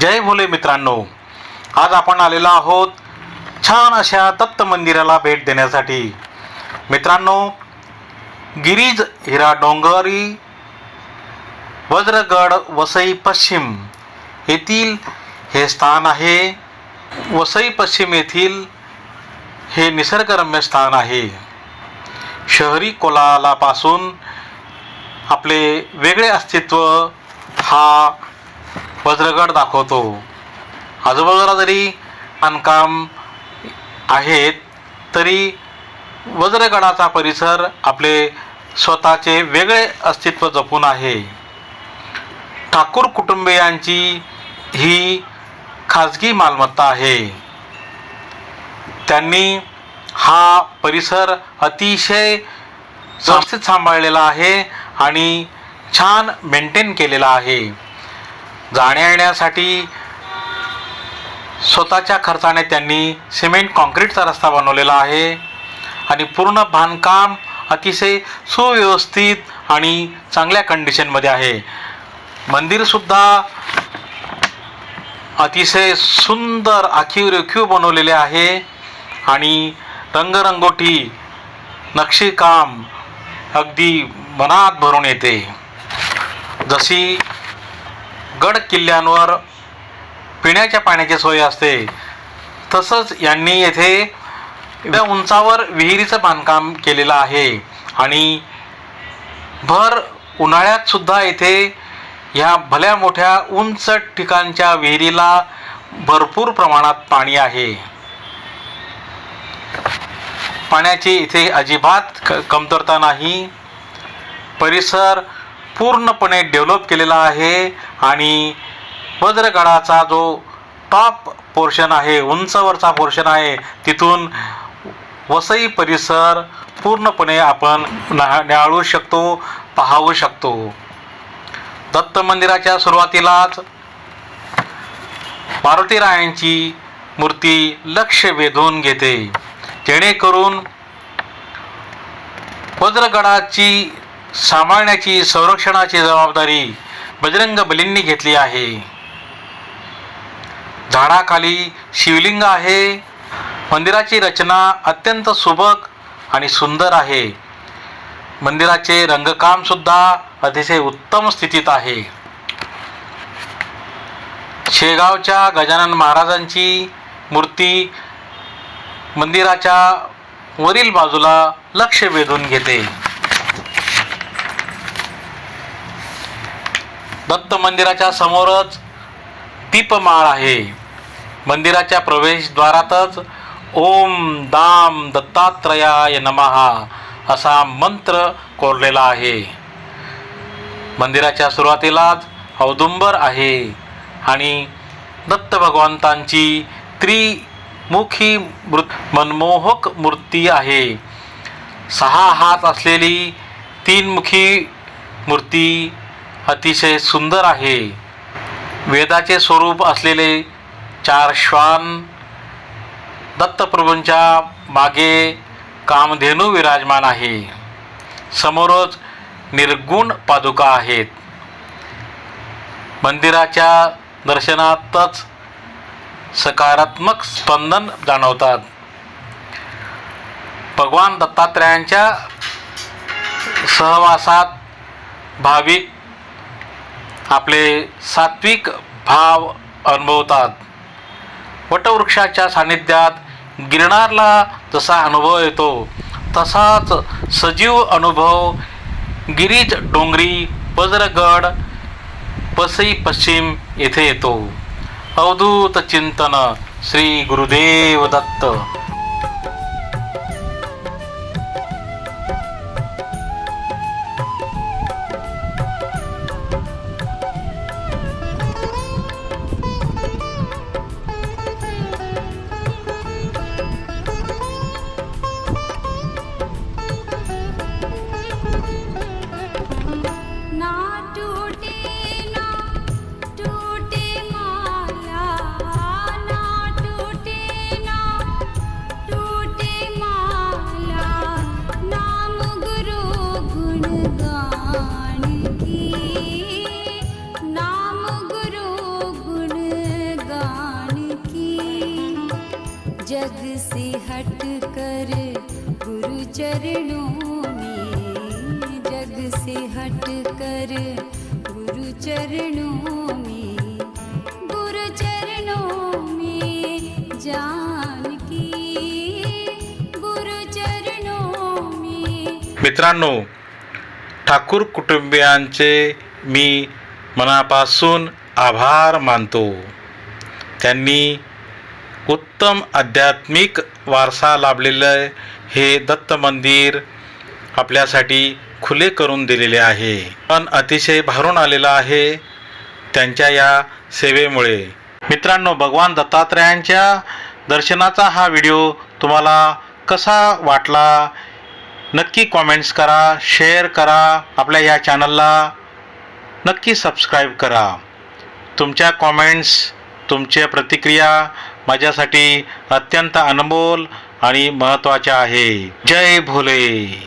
जय भोले मित्रांनो, आज आपण आलेलो आहोत छान अशा दत्त मंदिराला भेट देण्यासाठी। मित्रांनो, गिरीज हिरा डोंगरी वज्रगड वसई पश्चिम येथील हे स्थान आहे। वसई पश्चिम येथील हे निसर्गरम्य स्थान आहे। शहरी कोलाहलापासून आपले वेगळे अस्तित्व हा वज्रगड दाखवतो। आजूबाजूला जरी बांधकाम आहेत तरी वज्रगडाचा परिसर आपले स्वतःचे वेगळे अस्तित्व जपून आहे। ठाकूर कुटुंबियांची ही खाजगी मालमत्ता आहे। त्यांनी हा परिसर अतिशय व्यवस्थित सांभाळलेला आहे आणि छान मेंटेन केलेला आहे। जाण्या येण्यासाठी स्वतःच्या खर्चाने त्यांनी सिमेंट कॉन्क्रीटचा रस्ता बनवलेला आहे आणि पूर्ण बांधकाम अतिशय सुव्यवस्थित आणि चांगल्या कंडिशनमध्ये आहे। मंदिरसुद्धा अतिशय सुंदर आखीव रेखीव बनवलेले आहे आणि रंगरंगोटी नक्षीकाम अगदी मनात भरून येते। जशी गड किल्ल्यांवर पिण्याच्या पाण्याची सोय असते तसंच यांनी येथे उंचावर विहिरीचं बांधकाम केलेलं आहे आणि भर उन्हाळ्यात सुद्धा येथे ह्या भल्या मोठ्या उंच ठिकाणच्या विहिरीला भरपूर प्रमाणात पाणी आहे। पाण्याची इथे अजिबात कमतरता नाही। परिसर पूर्णपणे डेव्हलप केलेला आहे आणि वज्रगडाचा जो टॉप पोर्शन आहे, उंचवरचा पोर्शन आहे, तिथून वसई परिसर पूर्णपणे आपण न्याहाळू शकतो, पाहू शकतो। दत्त मंदिराच्या सुरुवातीलाच मारुतीरायांची मूर्ती लक्ष वेधून घेते, जेणेकरून वज्रगडाची सांभाळण्याची संरक्षणाची जबाबदारी बजरंग बलींनी घेतली आहे। झाडाखाली शिवलिंग आहे। मंदिराची रचना अत्यंत सुबक आणि सुंदर आहे। मंदिराचे रंगकाम सुद्धा अतिशय उत्तम स्थितीत आहे। शेगावच्या गजानन महाराजांची मूर्ती मंदिराच्या वरील बाजूला लक्ष वेधून घेते। दत्त मंदिराच्या समोरच दीपमाळ आहे। मंदिराच्या प्रवेशद्वारातच ओम दाम दत्तात्रयाय नमः असा मंत्र कोरलेला आहे। मंदिराच्या सुरुवातीलाच औदुंबर आहे आणि दत्त भगवंतांची त्रिमुखी मनमोहक मूर्ती आहे। 6 हात असलेली 3मुखी मूर्ती अतिशय सुंदर आहे। वेदाचे स्वरूप असलेले 4 श्वान, दत्तप्रभूंच्या मागे कामधेनू विराजमान आहे। समोरच निर्गुण पादुका आहेत। मंदिराच्या दर्शनातच सकारात्मक स्पंदन जाणवतात। भगवान दत्तात्रयांच्या सहवासात भाविक आपले सात्विक भाव अनुभवतात। वटवृक्षाच्या सानिध्यात गिरनारला जसा अनुभव येतो तसाच सजीव अनुभव गिरीज डोंगरी वज्रगड वसई पश्चिम येथे येतो। अवधूत चिंतन श्री गुरुदेव दत्त। जग से हट कर गुरु चरणों में, जग से हट कर गुरु चरणों में, गुरु चरणों में जानकी, गुरु चरणों में। मित्रांनो, ठाकूर कुटुंबियांचे मी मनापासून आभार मानतो. त्यांनी उत्तम आध्यात्मिक वारसा लाभलेलं हे दत्त मंदिर आपल्यासाठी खुले करून दिलेले आहे. पण अतिशय भारून आलेला आहे त्यांच्या या सेवेमुळे. मित्रांनो, भगवान दत्तात्रयांच्या दर्शनाचा हा व्हिडिओ तुम्हाला कसा वाटला नक्की कॉमेंट्स करा, शेअर करा, आपल्या या चॅनलला नक्की सबस्क्राईब करा. तुमच्या कॉमेंट्स, तुमच्या प्रतिक्रिया माझ्यासाठी अत्यंत अनमोल आणि महत्त्वाच्या आहे. जय भोले.